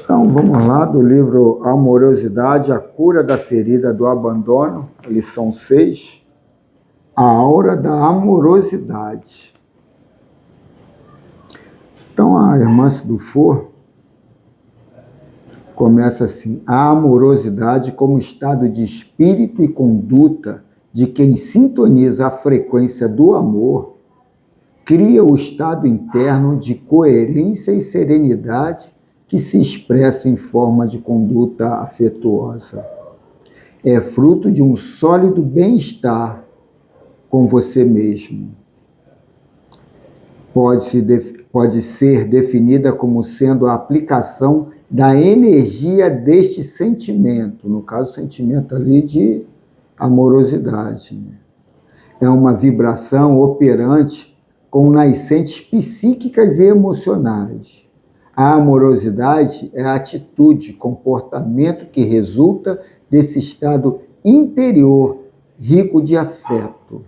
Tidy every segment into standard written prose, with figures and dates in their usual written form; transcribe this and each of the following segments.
Então, vamos lá, do livro Amorosidade, a cura da ferida do abandono, lição 6, a aura da amorosidade. Então, a irmã Dufour começa assim: a amorosidade como estado de espírito e conduta de quem sintoniza a frequência do amor, cria o estado interno de coerência e serenidade que se expressa em forma de conduta afetuosa. É fruto de um sólido bem-estar com você mesmo. Pode ser definida como sendo a aplicação da energia deste sentimento, no caso, o sentimento ali de amorosidade. É uma vibração operante com nascentes psíquicas e emocionais. A amorosidade é a atitude, comportamento que resulta desse estado interior rico de afeto.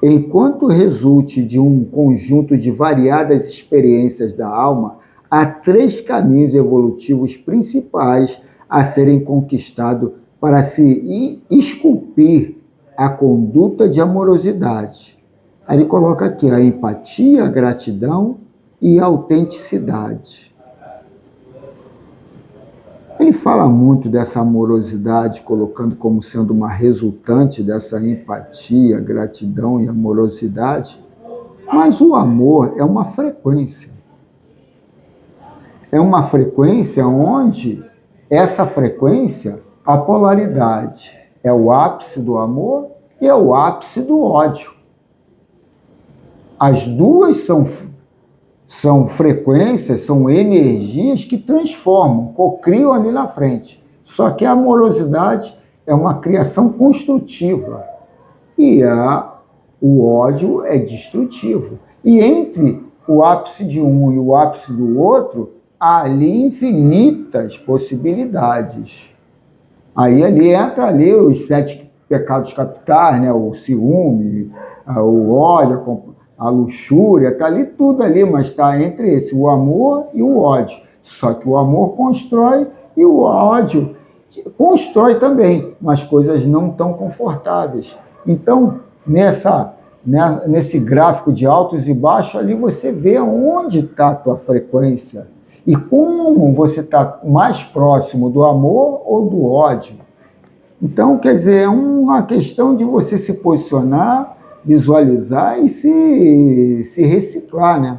Enquanto resulte de um conjunto de variadas experiências da alma, há 3 caminhos evolutivos principais a serem conquistados para se esculpir a conduta de amorosidade. Aí ele coloca aqui a empatia, a gratidão e a autenticidade. Ele fala muito dessa amorosidade, colocando como sendo uma resultante dessa empatia, gratidão e amorosidade, mas o amor é uma frequência. É uma frequência onde essa frequência, a polaridade, é o ápice do amor e é o ápice do ódio. As duas são frequências, são energias que transformam, cocriam ali na frente. Só que a amorosidade é uma criação construtiva e o ódio é destrutivo. E entre o ápice de um e o ápice do outro, há ali infinitas possibilidades. Aí ali entra ali os 7 pecados capitais, né? O ciúme, o ódio, a luxúria, está ali tudo ali, mas está entre o amor e o ódio. Só que o amor constrói e o ódio constrói também, mas coisas não tão confortáveis. Então, nesse gráfico de altos e baixos, ali você vê onde está a tua frequência e como você está mais próximo do amor ou do ódio. Então, quer dizer, é uma questão de você se posicionar, visualizar e se reciclar, né?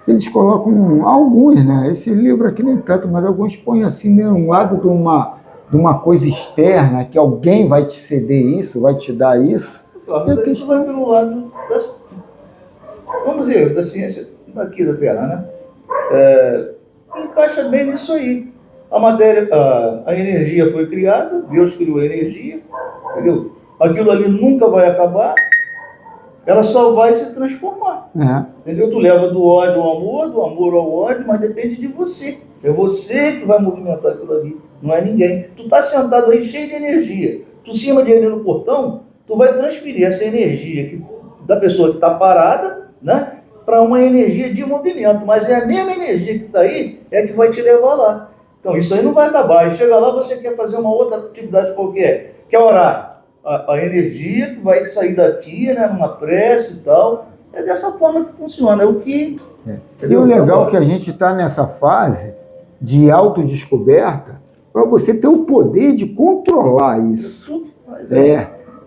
Eles colocam alguns, né? Esse livro aqui nem tanto, mas alguns põem assim, né, um lado de uma coisa externa, que alguém vai te ceder isso, vai te dar isso. Claro, mas isso vai pelo lado vamos dizer, da ciência daqui da Terra, né? Encaixa bem nisso aí. A matéria, a energia foi criada, Deus criou a energia, entendeu? Aquilo ali nunca vai acabar, ela só vai se transformar. Entendeu? Tu leva do ódio ao amor, do amor ao ódio, mas depende de você. É você que vai movimentar aquilo ali, não é ninguém. Tu tá sentado aí cheio de energia. Tu cima de ele no portão, tu vai transferir essa energia da pessoa que está parada, né, para uma energia de movimento. Mas é a mesma energia que está aí, é que vai te levar lá. Então isso aí não vai acabar. E chega lá, você quer fazer uma outra atividade qualquer, quer orar. A energia que vai sair daqui, né, numa prece e tal, é dessa forma que funciona. É o que... E o legal é que a gente está nessa fase de autodescoberta para você ter o poder de controlar isso.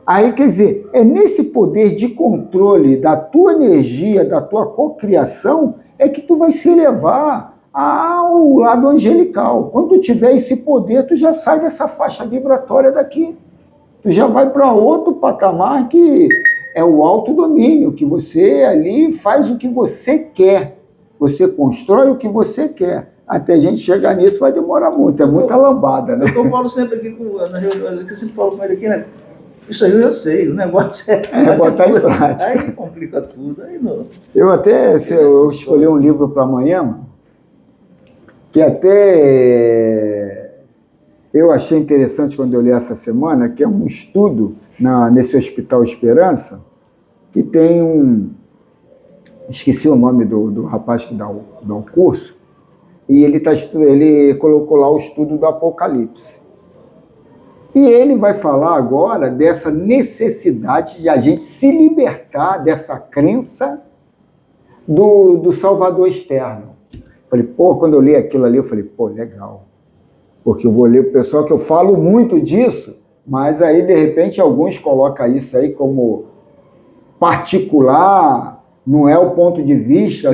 Aí, quer dizer, é nesse poder de controle da tua energia, da tua cocriação, é que tu vai se elevar ao lado angelical. Quando tu tiver esse poder, tu já sai dessa faixa vibratória daqui. Tu já vai para outro patamar que é o autodomínio, que você ali faz o que você quer. Você constrói o que você quer. Até a gente chegar nisso vai demorar muito, é muita lambada, né? Eu falo sempre aqui nas reuniões, que eu sempre falo com ele aqui, né? Isso aí eu já sei, o negócio é botar em prática. Aí complica tudo, aí não. Eu escolhi um livro para amanhã, que até eu achei interessante quando eu li essa semana, que é um estudo nesse Hospital Esperança, que tem esqueci o nome do rapaz que dá o curso, e ele colocou lá o estudo do Apocalipse. E ele vai falar agora dessa necessidade de a gente se libertar dessa crença do Salvador externo. Falei, pô, quando eu li aquilo ali, eu falei, pô, legal. Porque eu vou ler o pessoal que eu falo muito disso, mas aí, de repente, alguns colocam isso aí como particular, não é o ponto de vista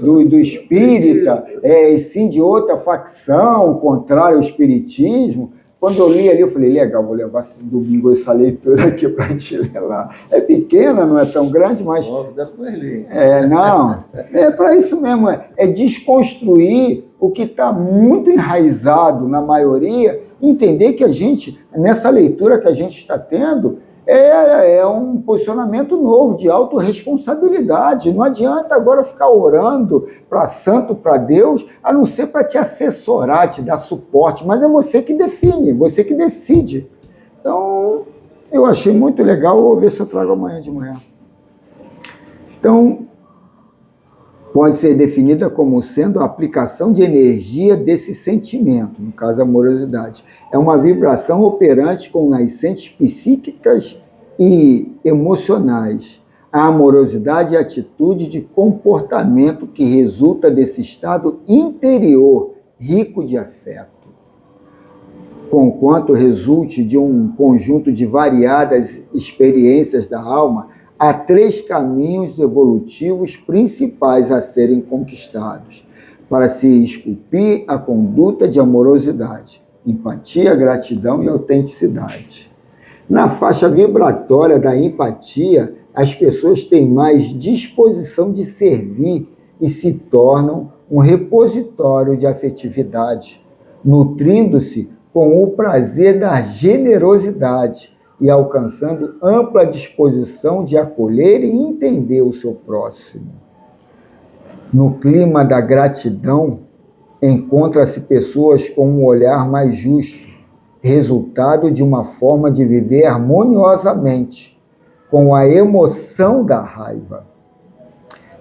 do espírita, e sim de outra facção, contrário ao espiritismo. Quando eu li ali, eu falei, legal, vou levar esse domingo essa leitura aqui para a gente ler lá. É pequena, não é tão grande, mas... Não, é para isso mesmo, é desconstruir o que está muito enraizado na maioria, entender que a gente, nessa leitura que a gente está tendo, é um posicionamento novo de autorresponsabilidade. Não adianta agora ficar orando para santo, para Deus, a não ser para te assessorar, te dar suporte, mas é você que define, você que decide. Então, eu achei muito legal, vou ver se eu trago amanhã de manhã. Então, pode ser definida como sendo a aplicação de energia desse sentimento, no caso a amorosidade. É uma vibração operante com nascentes psíquicas e emocionais. A amorosidade é a atitude de comportamento que resulta desse estado interior rico de afeto. Conquanto resulte de um conjunto de variadas experiências da alma, há 3 caminhos evolutivos principais a serem conquistados para se esculpir a conduta de amorosidade: empatia, gratidão e autenticidade. Na faixa vibratória da empatia, as pessoas têm mais disposição de servir e se tornam um repositório de afetividade, nutrindo-se com o prazer da generosidade e alcançando ampla disposição de acolher e entender o seu próximo. No clima da gratidão, encontra-se pessoas com um olhar mais justo, resultado de uma forma de viver harmoniosamente, com a emoção da raiva,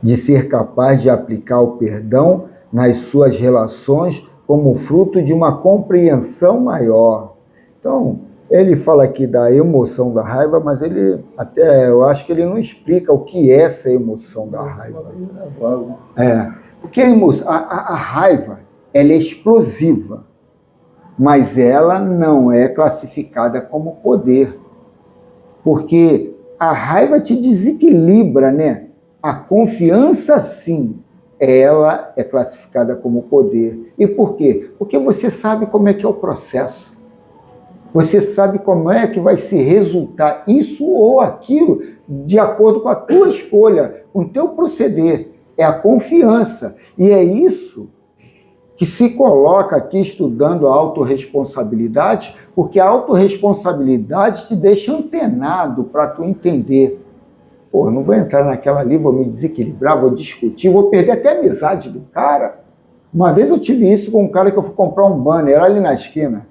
de ser capaz de aplicar o perdão nas suas relações como fruto de uma compreensão maior. Então, ele fala aqui da emoção da raiva, mas eu acho que ele não explica o que é essa emoção da raiva. Porque a raiva, ela é explosiva, mas ela não é classificada como poder. Porque a raiva te desequilibra, né? A confiança, sim, ela é classificada como poder. E por quê? Porque você sabe como é que é o processo. Você sabe como é que vai se resultar isso ou aquilo de acordo com a tua escolha, com o teu proceder. É a confiança. E é isso que se coloca aqui estudando a autorresponsabilidade, porque a autorresponsabilidade te deixa antenado para tu entender. Pô, eu não vou entrar naquela ali, vou me desequilibrar, vou discutir, vou perder até a amizade do cara. Uma vez eu tive isso com um cara que eu fui comprar um banner, era ali na esquina,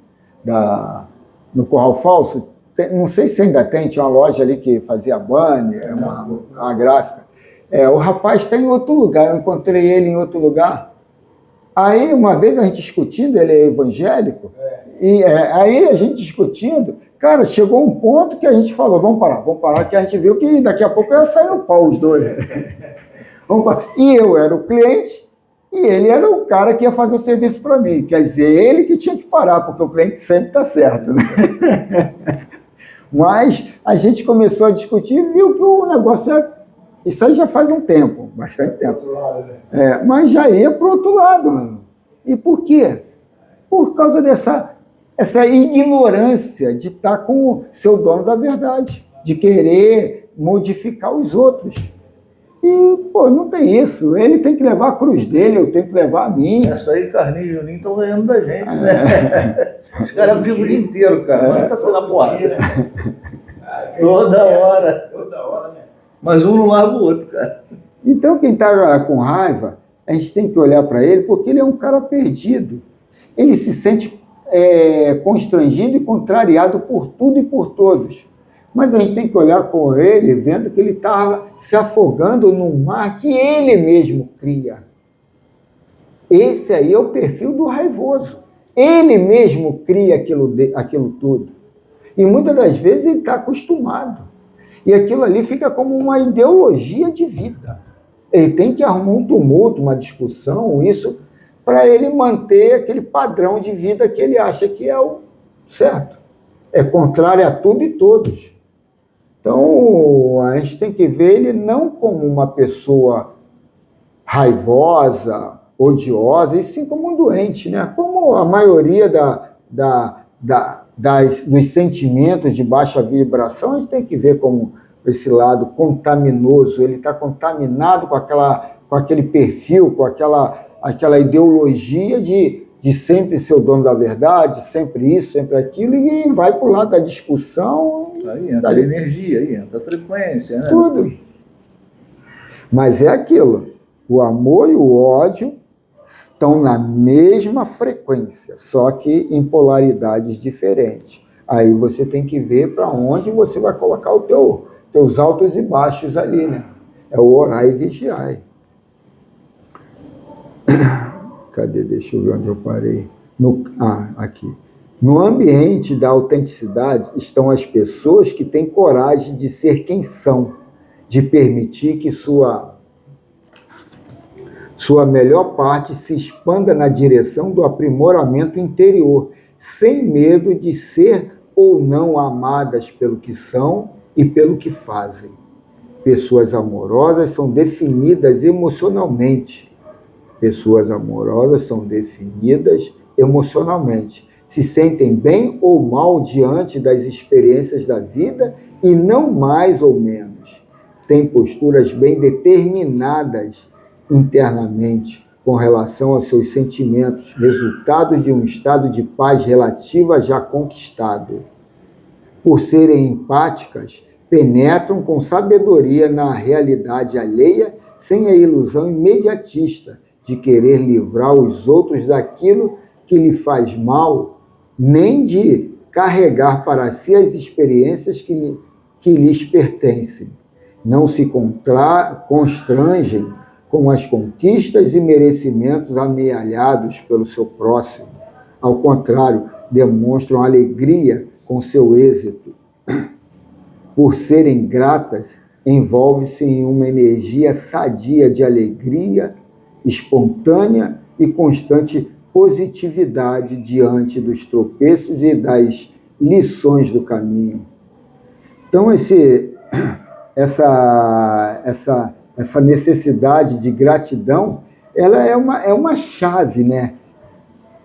no Corral Falso. Não sei se ainda tem, tinha uma loja ali que fazia banner, uma gráfica. O rapaz está em outro lugar, eu encontrei ele em outro lugar. Aí, uma vez a gente discutindo, ele é evangélico, e aí a gente discutindo, cara, chegou um ponto que a gente falou, vamos parar, que a gente viu que daqui a pouco ia sair no pau os dois. Vamos parar. E eu era o cliente, e ele era o cara que ia fazer o serviço para mim. Quer dizer, ele que tinha que parar, porque o cliente sempre está certo, né? Mas a gente começou a discutir e viu que o negócio isso aí já faz um tempo, bastante tempo. Mas já ia para o outro lado. E por quê? Por causa essa ignorância de estar com o seu dono da verdade, de querer modificar os outros. E, pô, não tem isso. Ele tem que levar a cruz dele, eu tenho que levar a minha. Essa aí, Carlinhos e Juninho estão ganhando da gente, né? Os caras brigam o dia inteiro, cara. Mas tá sendo a porrada. Toda hora, né? Mas um não larga o outro, cara. Então, quem está com raiva, a gente tem que olhar para ele, porque ele é um cara perdido. Ele se sente constrangido e contrariado por tudo e por todos. Mas a gente tem que olhar por ele, vendo que ele está se afogando num mar que ele mesmo cria. Esse aí é o perfil do raivoso. Ele mesmo cria aquilo tudo. E muitas das vezes ele está acostumado. E aquilo ali fica como uma ideologia de vida. Ele tem que arrumar um tumulto, uma discussão, isso, para ele manter aquele padrão de vida que ele acha que é o certo. É contrário a tudo e todos. Então, a gente tem que ver ele não como uma pessoa raivosa, odiosa, e sim como um doente, né? Como a maioria dos sentimentos de baixa vibração, a gente tem que ver como esse lado contaminoso, ele está contaminado com aquele perfil, com aquela ideologia de sempre ser o dono da verdade, sempre isso, sempre aquilo, e vai para o lado da discussão. Aí entra a energia, aí entra a frequência, né? Tudo. Mas é aquilo, o amor e o ódio estão na mesma frequência, só que em polaridades diferentes. Aí você tem que ver para onde você vai colocar os teus altos e baixos ali, né? É o orar e vigiar. Cadê? Deixa eu ver onde eu parei. Aqui. No ambiente da autenticidade estão as pessoas que têm coragem de ser quem são, de permitir que sua melhor parte se expanda na direção do aprimoramento interior, sem medo de ser ou não amadas pelo que são e pelo que fazem. Pessoas amorosas são definidas emocionalmente. Pessoas amorosas são definidas emocionalmente. Se sentem bem ou mal diante das experiências da vida e não mais ou menos. Têm posturas bem determinadas internamente com relação aos seus sentimentos, resultado de um estado de paz relativa já conquistado. Por serem empáticas, penetram com sabedoria na realidade alheia, sem a ilusão imediatista de querer livrar os outros daquilo que lhe faz mal, nem de carregar para si as experiências que lhes pertencem. Não se constrangem com as conquistas e merecimentos amealhados pelo seu próximo. Ao contrário, demonstram alegria com seu êxito. Por serem gratas, envolve-se em uma energia sadia de alegria, espontânea e constante positividade diante dos tropeços e das lições do caminho. Então, essa necessidade de gratidão, ela é uma chave, né,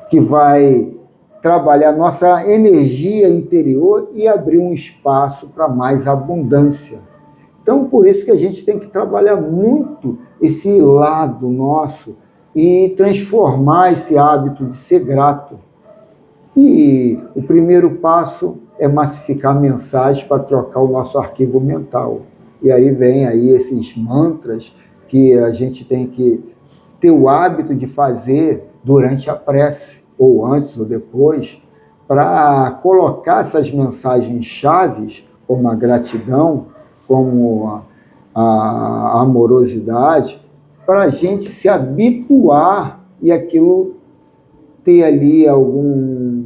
que vai trabalhar nossa energia interior e abrir um espaço para mais abundância. Então, por isso que a gente tem que trabalhar muito esse lado nosso e transformar esse hábito de ser grato. E o primeiro passo é massificar mensagens para trocar o nosso arquivo mental. E aí vem aí esses mantras que a gente tem que ter o hábito de fazer durante a prece, ou antes ou depois, para colocar essas mensagens chaves, como a gratidão, como a amorosidade, para a gente se habituar e aquilo ter ali algum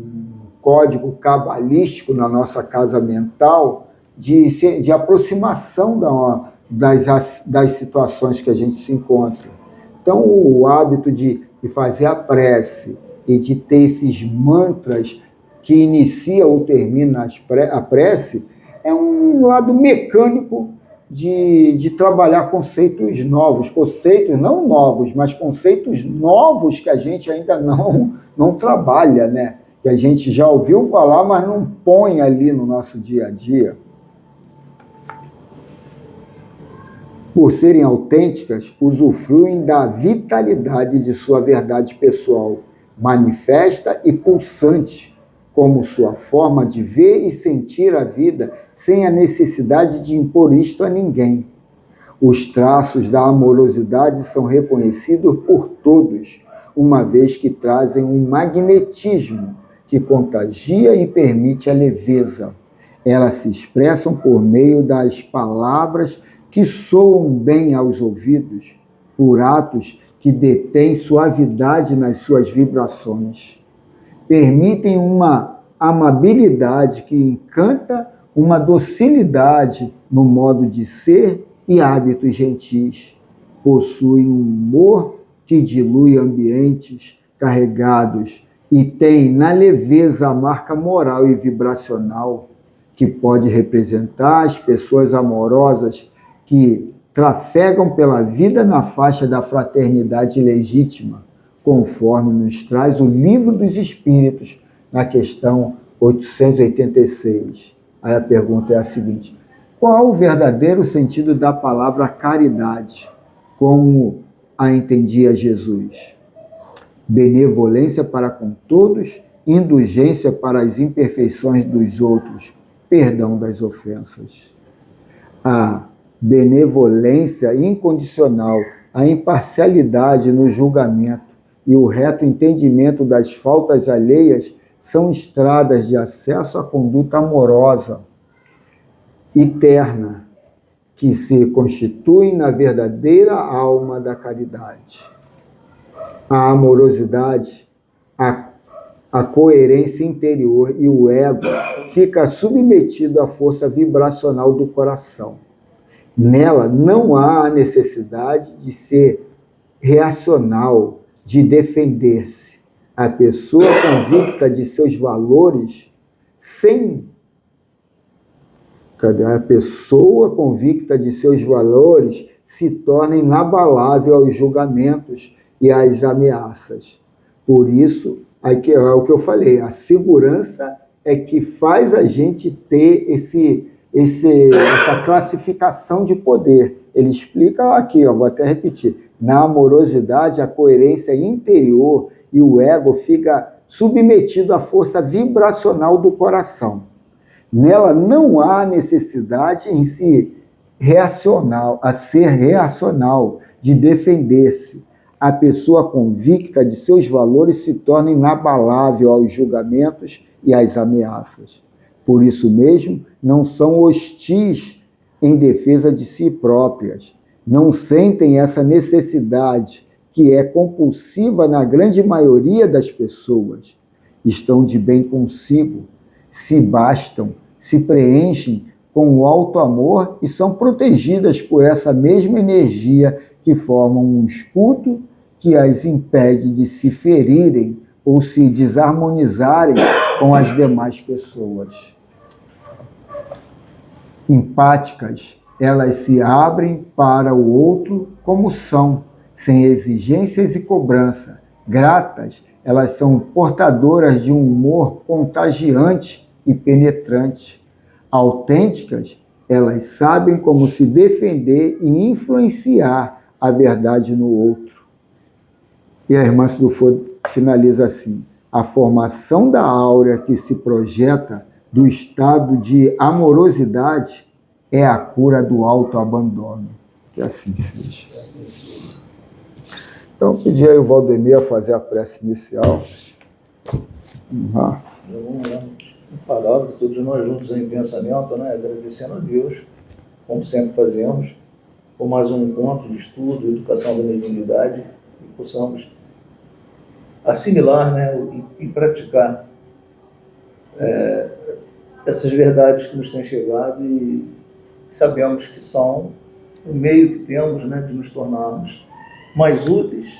código cabalístico na nossa casa mental de aproximação das situações que a gente se encontra. Então, o hábito de fazer a prece e de ter esses mantras que inicia ou termina a prece é um lado mecânico de trabalhar conceitos novos, conceitos não novos, mas conceitos novos que a gente ainda não trabalha, né? Que a gente já ouviu falar, mas não põe ali no nosso dia a dia. Por serem autênticas, usufruem da vitalidade de sua verdade pessoal, manifesta e pulsante, como sua forma de ver e sentir a vida, sem a necessidade de impor isto a ninguém. Os traços da amorosidade são reconhecidos por todos, uma vez que trazem um magnetismo que contagia e permite a leveza. Elas se expressam por meio das palavras que soam bem aos ouvidos, por atos que detêm suavidade nas suas vibrações. Permitem uma amabilidade que encanta, uma docilidade no modo de ser e hábitos gentis. Possuem um humor que dilui ambientes carregados e tem na leveza a marca moral e vibracional que pode representar as pessoas amorosas que trafegam pela vida na faixa da fraternidade legítima, conforme nos traz o Livro dos Espíritos, na questão 886. Aí a pergunta é a seguinte: qual o verdadeiro sentido da palavra caridade, como a entendia Jesus? Benevolência para com todos, indulgência para as imperfeições dos outros, perdão das ofensas. A benevolência incondicional, a imparcialidade no julgamento e o reto entendimento das faltas alheias são estradas de acesso à conduta amorosa, eterna, que se constituem na verdadeira alma da caridade. A amorosidade, a coerência interior e o ego fica submetido à força vibracional do coração. Nela não há a necessidade de ser reacional, de defender-se. A pessoa convicta de seus valores A pessoa convicta de seus valores se torna inabalável aos julgamentos e às ameaças. Por isso, é o que eu falei, a segurança é que faz a gente ter essa classificação de poder. Ele explica aqui, vou até repetir, na amorosidade, a coerência interior e o ego fica submetido à força vibracional do coração. Nela não há necessidade em si a ser reacional, de defender-se. A pessoa convicta de seus valores se torna inabalável aos julgamentos e às ameaças. Por isso mesmo, não são hostis em defesa de si próprias. Não sentem essa necessidade, que é compulsiva na grande maioria das pessoas. Estão de bem consigo, se bastam, se preenchem com o alto amor e são protegidas por essa mesma energia que formam um escudo que as impede de se ferirem ou se desarmonizarem com as demais pessoas. Empáticas, elas se abrem para o outro como são, sem exigências e cobrança. Gratas, elas são portadoras de um humor contagiante e penetrante. Autênticas, elas sabem como se defender e influenciar a verdade no outro. E a irmã Silfo finaliza assim: a formação da áurea que se projeta do estado de amorosidade é a cura do autoabandono. Que assim seja. Então, pedi aí o Valdemir a fazer a prece inicial. Vamos lá. Um farol de todos nós juntos em pensamento, né? Agradecendo a Deus, como sempre fazemos, por mais um encontro de estudo, educação da mediunidade, e possamos assimilar, né, e praticar essas verdades que nos têm chegado e sabemos que são o meio que temos, né, de nos tornarmos mais úteis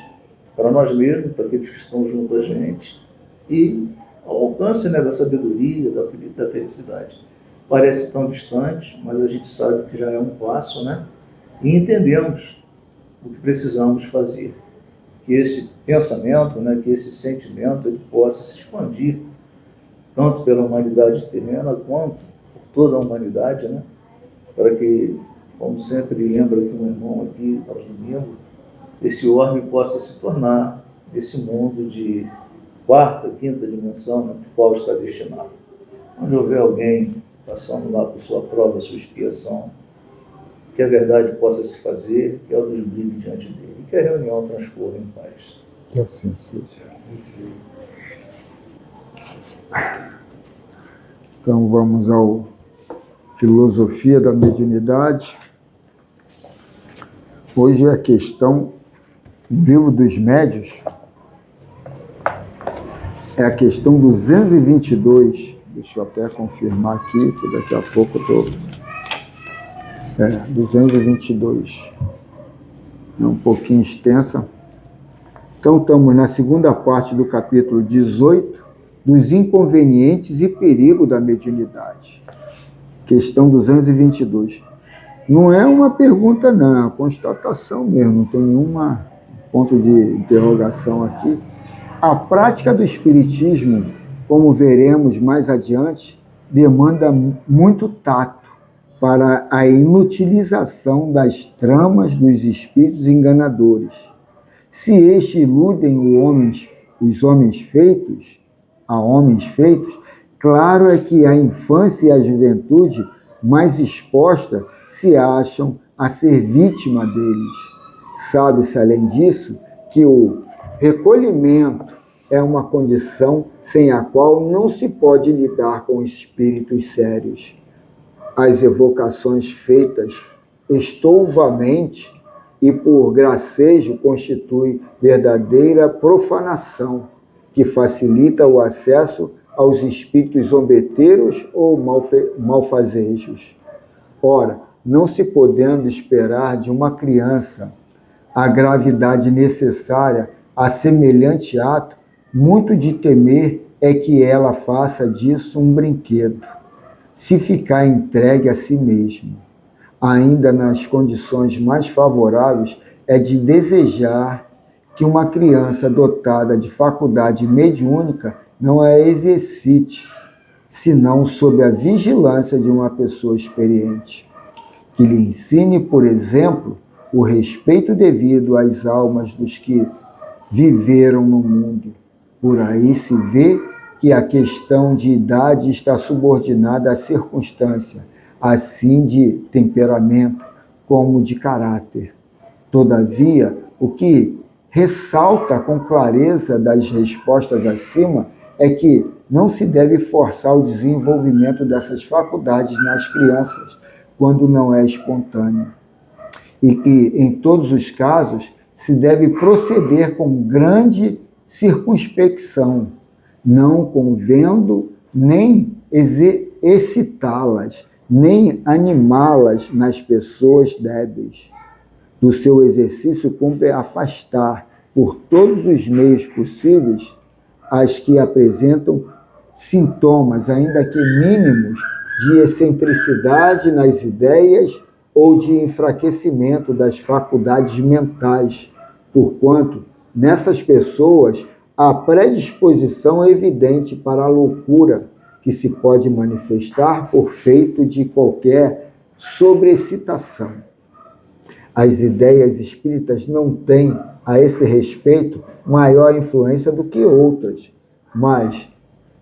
para nós mesmos, para aqueles que estão junto a gente e ao alcance, né, da sabedoria, da felicidade. Parece tão distante, mas a gente sabe que já é um passo, né, e entendemos o que precisamos fazer. Que esse pensamento, né, que esse sentimento, ele possa se expandir tanto pela humanidade terrena quanto por toda a humanidade, né, para que, como sempre lembra aqui um irmão aqui aos domingos, esse orbe possa se tornar esse mundo de quarta, quinta dimensão, na qual está destinado. Onde houver alguém passando lá por sua prova, sua expiação, que a verdade possa se fazer, que a luz brilhe diante dele, e que a reunião transcorra em paz. Que assim seja. Então vamos ao Filosofia da Mediunidade. Hoje é a questão no livro dos Médios, é a questão 222. Deixa eu até confirmar aqui, que daqui a pouco eu estou... 222. É um pouquinho extensa. Então, estamos na segunda parte do capítulo 18, dos inconvenientes e perigo da mediunidade. Questão 222. Não é uma pergunta, não, é uma constatação mesmo, não tem nenhum ponto de interrogação aqui. A prática do espiritismo, como veremos mais adiante, demanda muito tato para a inutilização das tramas dos espíritos enganadores. Se estes iludem os homens feitos, claro é que a infância e a juventude mais expostas se acham a ser vítima deles. Sabe-se, além disso, que o recolhimento é uma condição sem a qual não se pode lidar com espíritos sérios. As evocações feitas estouvamente e por gracejo constituem verdadeira profanação, que facilita o acesso aos espíritos zombeteiros ou malfazejos. Ora, não se podendo esperar de uma criança a gravidade necessária a semelhante ato, muito de temer é que ela faça disso um brinquedo, se ficar entregue a si mesma. Ainda nas condições mais favoráveis, é de desejar que uma criança dotada de faculdade mediúnica não a exercite, senão sob a vigilância de uma pessoa experiente, que lhe ensine, por exemplo, o respeito devido às almas dos que viveram no mundo. Por aí se vê que a questão de idade está subordinada à circunstância, assim de temperamento como de caráter. Todavia, o que ressalta com clareza das respostas acima é que não se deve forçar o desenvolvimento dessas faculdades nas crianças quando não é espontâneo, e que, em todos os casos, se deve proceder com grande circunspecção, não convendo nem excitá-las, nem animá-las nas pessoas débeis. Do seu exercício cumpre afastar, por todos os meios possíveis, as que apresentam sintomas, ainda que mínimos, de excentricidade nas ideias ou de enfraquecimento das faculdades mentais, porquanto, nessas pessoas, a predisposição é evidente para a loucura, que se pode manifestar por feito de qualquer sobreexcitação. As ideias espíritas não têm, a esse respeito, maior influência do que outras, mas,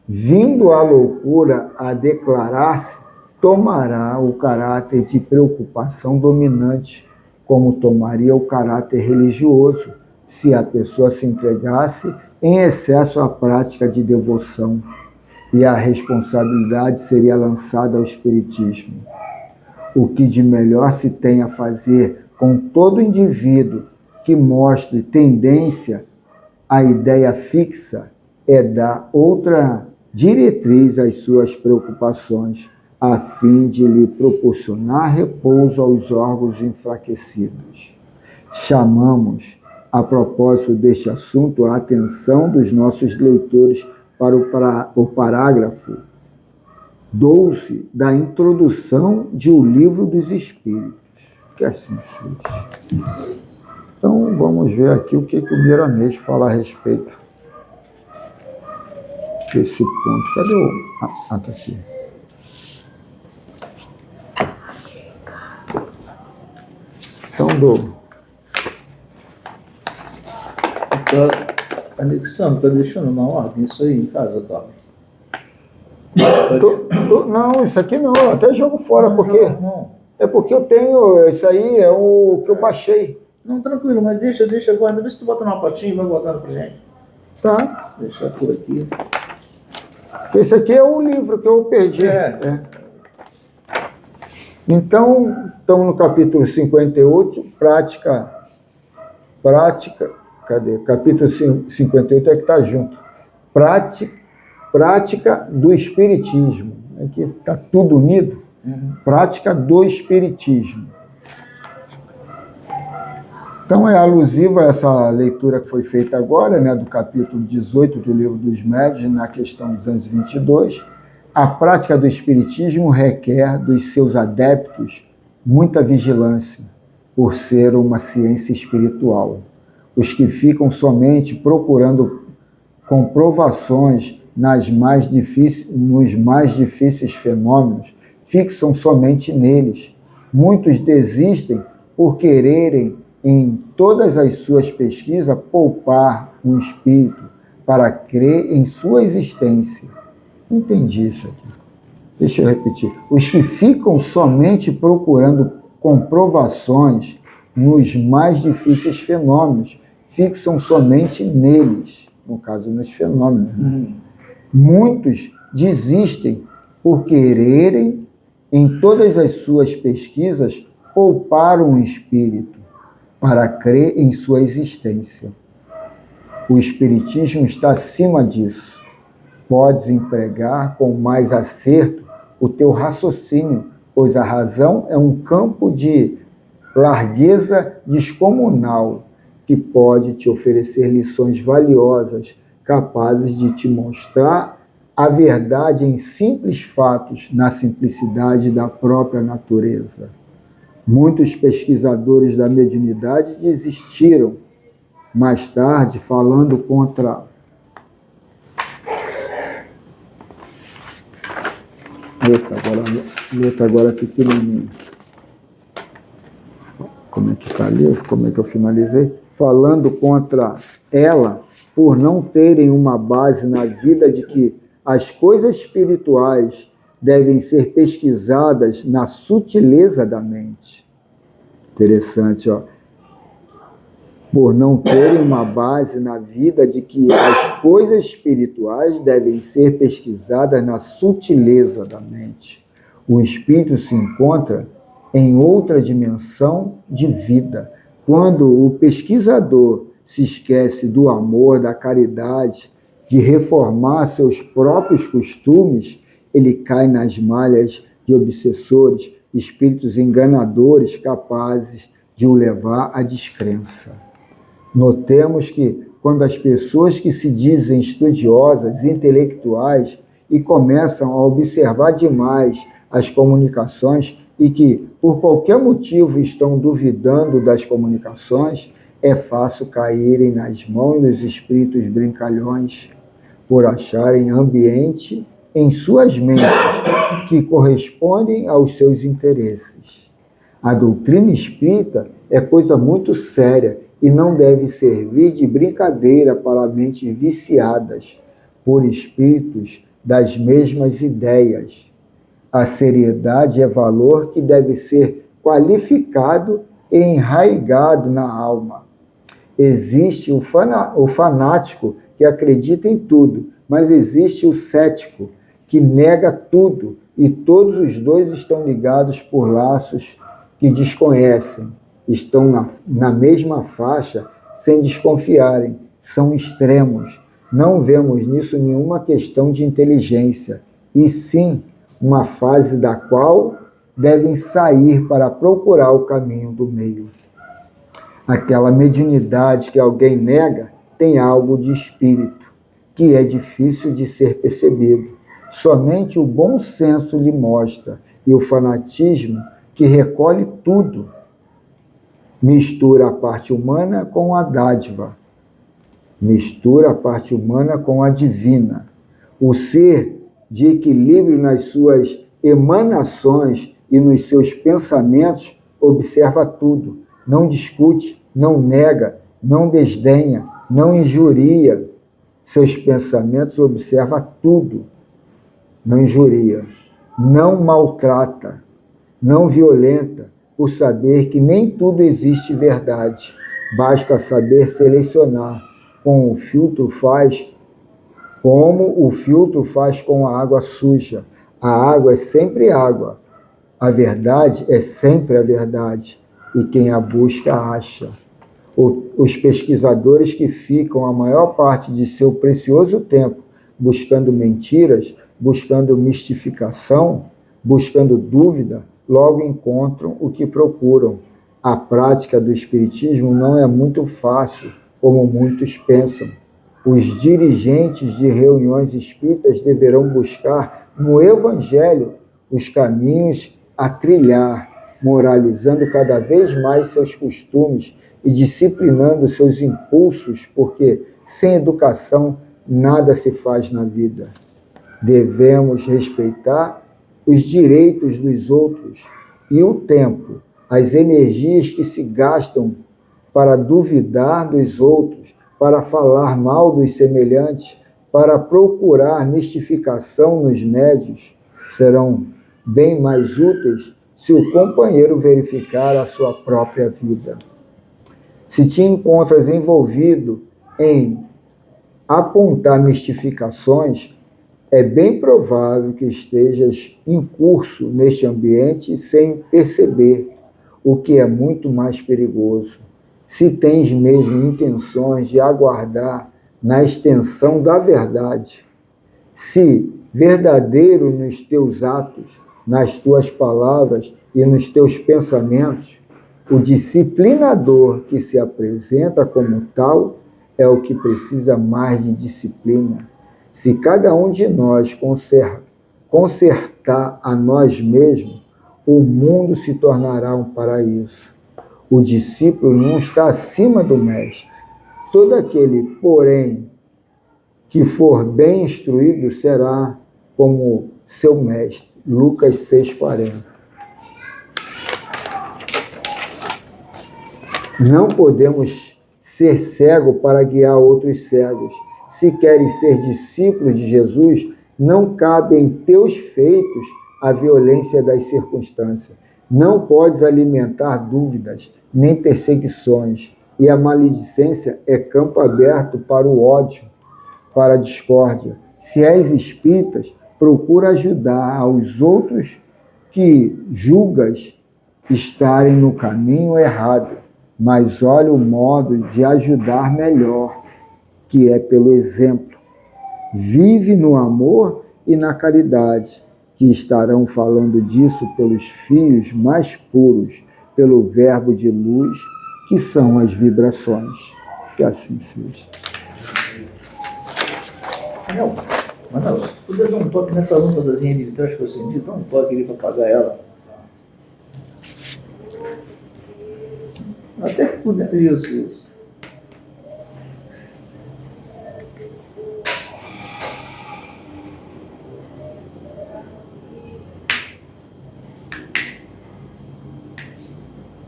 vindo a loucura a declarar-se, tomará o caráter de preocupação dominante, como tomaria o caráter religioso, se a pessoa se entregasse em excesso à prática de devoção, e a responsabilidade seria lançada ao espiritismo. O que de melhor se tem a fazer com todo indivíduo que mostre tendência à ideia fixa é dar outra diretriz às suas preocupações, a fim de lhe proporcionar repouso aos órgãos enfraquecidos. Chamamos, a propósito deste assunto, a atenção dos nossos leitores para o parágrafo 12 da introdução de O Livro dos Espíritos, que assim seja. Então, vamos ver aqui o que o Miramês fala a respeito desse ponto. Cadê o... Ah, tá aqui. Então, Alexandre, está deixando na ordem isso aí em casa, tá? Não, isso aqui não, eu até jogo fora, porque... Não. É porque eu tenho, isso aí é o que eu baixei. Não, tranquilo, mas deixa, guarda, vê se tu bota numa potinha e vai guardando pra gente. Tá. Deixa por aqui. Esse aqui é o livro que eu perdi. É. Então, estamos no capítulo 58, prática prática, cadê? Capítulo 58 é que está junto. Prática do Espiritismo. Aqui está tudo unido. Prática do Espiritismo. Então é alusiva a essa leitura que foi feita agora, né, do capítulo 18 do Livro dos Médiuns, na questão 222. A prática do Espiritismo requer dos seus adeptos muita vigilância, por ser uma ciência espiritual. Os que ficam somente procurando comprovações nos mais difíceis fenômenos, fixam somente neles. Muitos desistem por quererem, em todas as suas pesquisas, poupar um espírito para crer em sua existência. Entendi isso aqui. Deixa eu repetir. Os que ficam somente procurando comprovações nos mais difíceis fenômenos, fixam somente neles, no caso, nos fenômenos. Muitos desistem por quererem, em todas as suas pesquisas, poupar um espírito para crer em sua existência. O Espiritismo está acima disso. Podes empregar com mais acerto o teu raciocínio, pois a razão é um campo de largueza descomunal que pode te oferecer lições valiosas, capazes de te mostrar a verdade em simples fatos, na simplicidade da própria natureza. Muitos pesquisadores da mediunidade desistiram, mais tarde, falando contra... Letra agora pequenininha. Como é que está ali? Como é que eu finalizei? Falando contra ela, por não terem uma base na vida de que as coisas espirituais devem ser pesquisadas na sutileza da mente. Interessante, ó. Por não terem uma base na vida de que as coisas espirituais devem ser pesquisadas na sutileza da mente. O espírito se encontra em outra dimensão de vida. Quando o pesquisador se esquece do amor, da caridade, de reformar seus próprios costumes, ele cai nas malhas de obsessores, espíritos enganadores capazes de o levar à descrença. Notemos que, quando as pessoas que se dizem estudiosas, intelectuais, e começam a observar demais as comunicações e que, por qualquer motivo, estão duvidando das comunicações, é fácil caírem nas mãos dos espíritos brincalhões, por acharem ambiente em suas mentes que correspondem aos seus interesses. A doutrina espírita é coisa muito séria e não deve servir de brincadeira para mentes viciadas por espíritos das mesmas ideias. A seriedade é valor que deve ser qualificado e enraizado na alma. Existe o fanático que acredita em tudo, mas existe o cético que nega tudo, e todos os dois estão ligados por laços que desconhecem. Estão na mesma faixa sem desconfiarem. São extremos. Não vemos nisso nenhuma questão de inteligência, e sim uma fase da qual devem sair para procurar o caminho do meio. Aquela mediunidade que alguém nega tem algo de espírito, que é difícil de ser percebido. Somente o bom senso lhe mostra, e o fanatismo, que recolhe tudo, mistura a parte humana com a dádiva, mistura a parte humana com a divina. O ser de equilíbrio nas suas emanações e nos seus pensamentos observa tudo, não discute, não nega, não desdenha, não injuria. Seus pensamentos observa tudo, não injuria, não maltrata, não violenta, por saber que nem tudo existe verdade. Basta saber selecionar, como o filtro faz com a água suja. A água é sempre água. A verdade é sempre a verdade. E quem a busca, acha. Os pesquisadores que ficam a maior parte de seu precioso tempo buscando mentiras, buscando mistificação, buscando dúvida, logo encontram o que procuram. A prática do espiritismo não é muito fácil, como muitos pensam. Os dirigentes de reuniões espíritas deverão buscar no Evangelho os caminhos a trilhar, moralizando cada vez mais seus costumes e disciplinando seus impulsos, porque sem educação nada se faz na vida. Devemos respeitar os direitos dos outros e o tempo, as energias que se gastam para duvidar dos outros, para falar mal dos semelhantes, para procurar mistificação nos médios, serão bem mais úteis se o companheiro verificar a sua própria vida. Se te encontras envolvido em apontar mistificações, é bem provável que estejas em curso neste ambiente sem perceber, o que é muito mais perigoso. Se tens mesmo intenções de aguardar na extensão da verdade, se verdadeiro nos teus atos, nas tuas palavras e nos teus pensamentos, o disciplinador que se apresenta como tal é o que precisa mais de disciplina. Se cada um de nós consertar a nós mesmos, o mundo se tornará um paraíso. O discípulo não está acima do mestre. Todo aquele, porém, que for bem instruído será como seu mestre. Lucas 6,40. Não podemos ser cegos para guiar outros cegos. Se queres ser discípulo de Jesus, não cabe em teus feitos a violência das circunstâncias. Não podes alimentar dúvidas, nem perseguições. E a maledicência é campo aberto para o ódio, para a discórdia. Se és espírita, procura ajudar aos outros que julgas estarem no caminho errado, mas olha o modo de ajudar melhor, que é pelo exemplo. Vive no amor e na caridade, que estarão falando disso pelos fios mais puros, pelo verbo de luz, que são as vibrações. Que assim seja. Não, Manaus, podia dar um toque nessa lâmpadazinha ali de trás que eu acendi, dá um toque ali para apagar ela. Até que puder. Isso.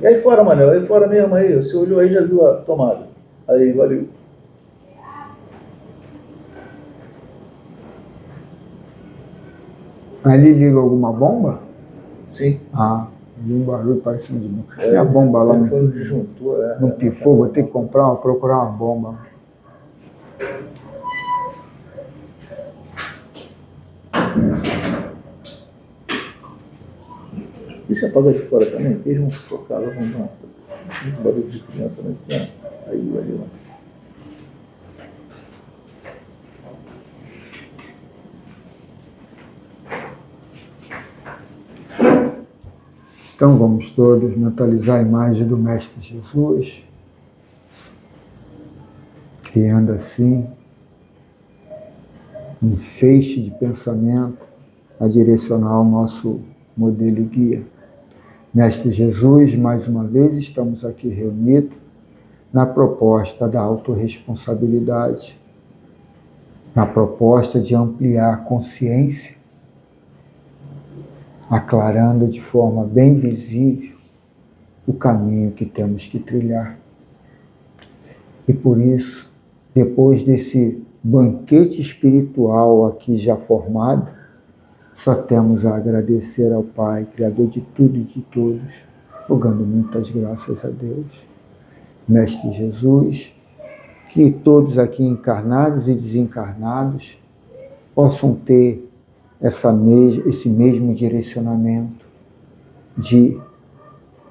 E aí fora, Manel, aí fora mesmo aí, você olhou aí já viu a tomada. Aí, valeu. Ali liga alguma bomba? Sim. Ah, vi um barulho parecendo de bomba. E a bomba lá no disjuntor, não pifou, vou ter que procurar uma bomba. E se apagar de fora também? Eles vão se tocar, lá vão dar muito barulho de criança lá em cima. Aí, valeu. Então vamos todos mentalizar a imagem do Mestre Jesus, criando assim um feixe de pensamento a direcionar o nosso modelo e guia. Mestre Jesus, mais uma vez estamos aqui reunidos na proposta da autorresponsabilidade, na proposta de ampliar a consciência, aclarando de forma bem visível o caminho que temos que trilhar. E por isso, depois desse banquete espiritual aqui já formado, só temos a agradecer ao Pai, Criador de tudo e de todos, rogando muitas graças a Deus. Mestre Jesus, que todos aqui encarnados e desencarnados possam ter esse mesmo direcionamento de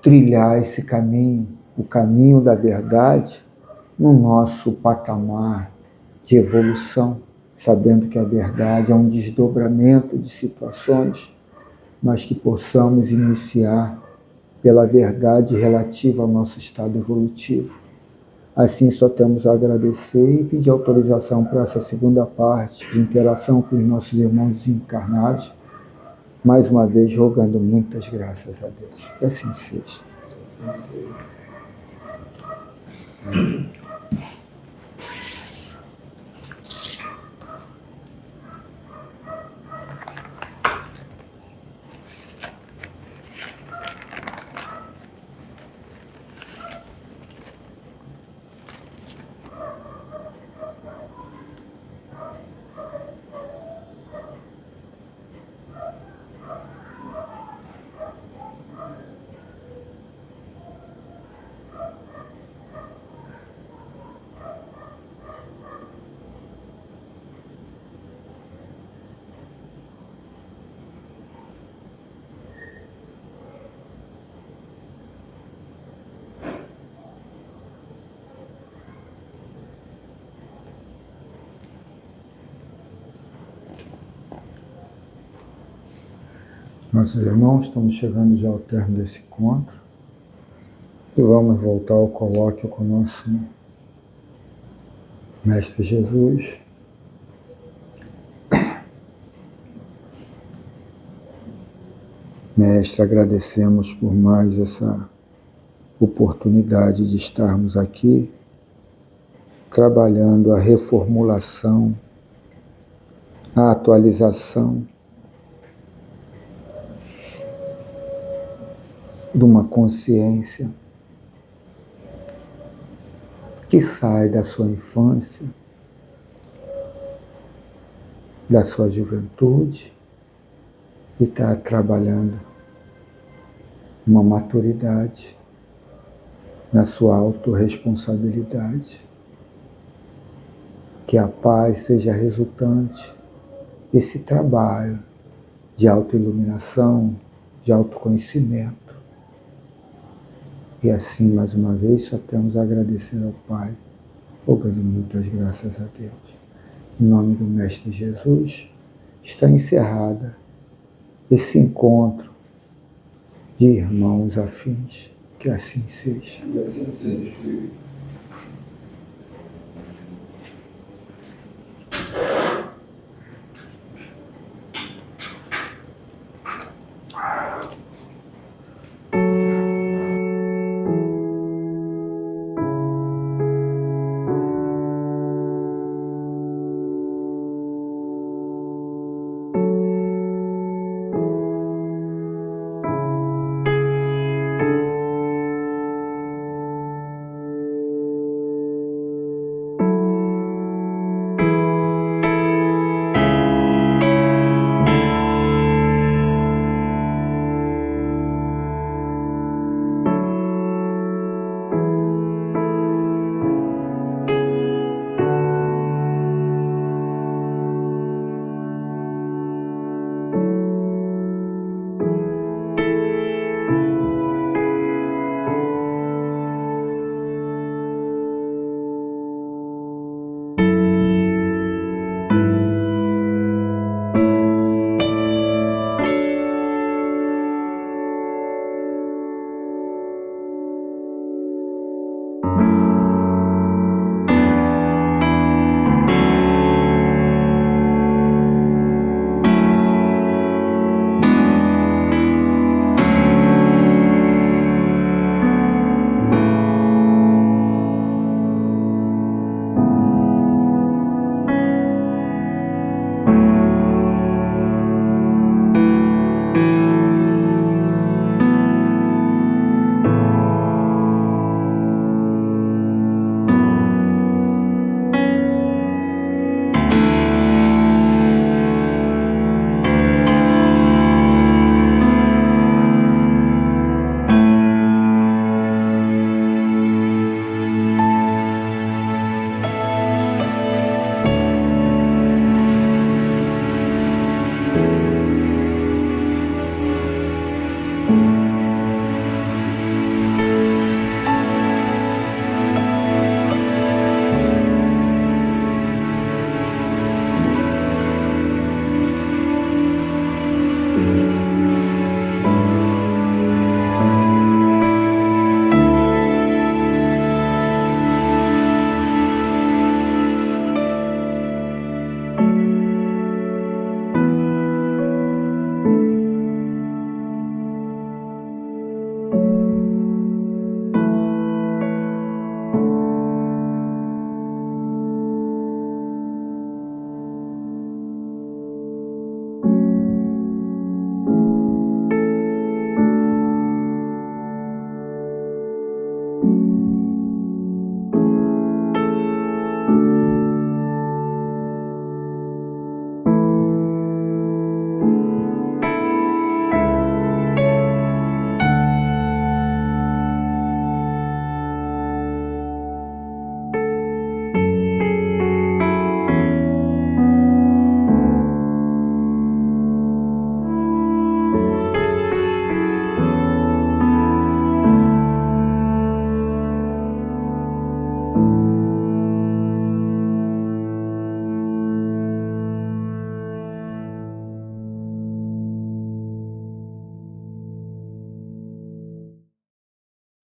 trilhar esse caminho o caminho da verdade no nosso patamar de evolução, sabendo que a verdade é um desdobramento de situações, mas que possamos iniciar pela verdade relativa ao nosso estado evolutivo. Assim, só temos a agradecer e pedir autorização para essa segunda parte de interação com os nossos irmãos encarnados, mais uma vez rogando muitas graças a Deus. Que assim seja. Nossos irmãos, estamos chegando já ao término desse encontro e vamos voltar ao colóquio com o nosso Mestre Jesus. Mestre, agradecemos por mais essa oportunidade de estarmos aqui trabalhando a reformulação, a atualização de uma consciência que sai da sua infância, da sua juventude e está trabalhando uma maturidade na sua autorresponsabilidade. Que a paz seja resultante desse trabalho de autoiluminação, de autoconhecimento. E assim, mais uma vez, só temos a agradecer ao Pai, rogando muitas graças a Deus. Em nome do Mestre Jesus, está encerrada esse encontro de irmãos afins. Que assim seja. Que assim seja.